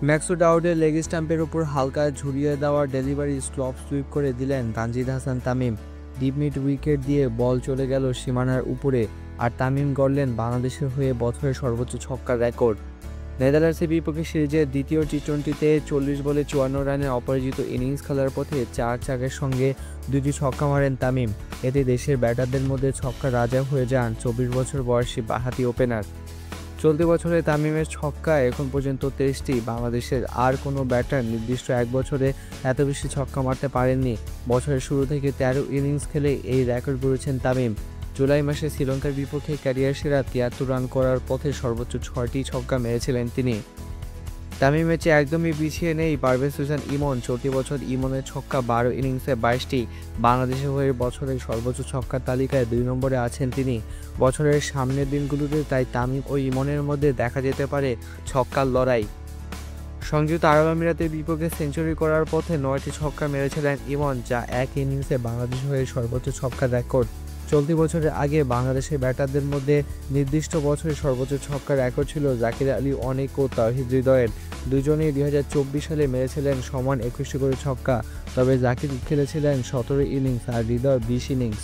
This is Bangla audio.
ম্যাক্সওয়েল ডাউডের লেগ স্টাম্পের উপর হালকা ঝুরিয়ে দেওয়া ডেলিভারি স্লপ সুইপ করে দিলেন Tanzid Hasan Tamim. Deep mid wicket দিয়ে বল চলে গেল সীমানার উপরে, আর তামিম গড়লেন বাংলাদেশের হয়ে বছরের সর্বোচ্চ ছক্কার রেকর্ড। নেদারল্যান্ডসের বিপক্ষে সিরিজের দ্বিতীয় টি-20তে 40 বলে 54 রানের অপরাজিত ইনিংস খেলার পথে 4 চারের সঙ্গে 2টি ছক্কা মারেন তামিম। এতে দেশের ব্যাটারদের মধ্যে ছক্কা রাজা হয়ে যান 24 বছর বয়সী বাঁহাতি ওপেনার। চলতি বছরে তামিমের ছক্কা এখন পর্যন্ত 23টি। বাংলাদেশের আর কোনো ব্যাটার নির্দিষ্ট এক বছরে এত বেশি ছক্কা মারতে পারেননি। বছরের শুরু থেকে 13 ইনিংস খেলে এই রেকর্ড গড়েছেন তামিম। জুলাই মাসে শ্রীলঙ্কার বিপক্ষে ক্যারিয়ার সেরা 73 রান করার পথে সর্বোচ্চ 6টি ছক্কা মেরেছিলেন তিনি। তামিম ম্যাচে একদমই পিছিয়ে নেই পারভেজ হোসেন ইমন। চলতি বছর ইমনের ছক্কা 12 ইনিংসে 22টি। বাংলাদেশের হয়ে বছরের সর্বোচ্চ ছক্কার তালিকায় 2 নম্বরে আছেন তিনি। বছরের সামনের দিনগুলোতে তাই তামিম ও ইমনের মধ্যে দেখা যেতে পারে ছক্কার লড়াই। সংযুক্ত আরব আমিরাতের বিপক্ষে সেঞ্চুরি করার পথে 9টি ছক্কা মেরেছিলেন ইমন, যা এক ইনিংসে বাংলাদেশের হয়ে সর্বোচ্চ ছক্কার রেকর্ড। চলতি বছরের আগে বাংলাদেশের ব্যাটারদের মধ্যে নির্দিষ্ট বছরের সর্বোচ্চ ছক্কার রেকর্ড ছিল জাকির আলী অনেক ও তাওহিদ হৃদয়ের। দুজনেই 2024 সালে মেরেছিলেন সমান 21টি করে ছক্কা, তবে জাকির খেলেছিলেন 17 ইনিংস আর হৃদয় 20 ইনিংস।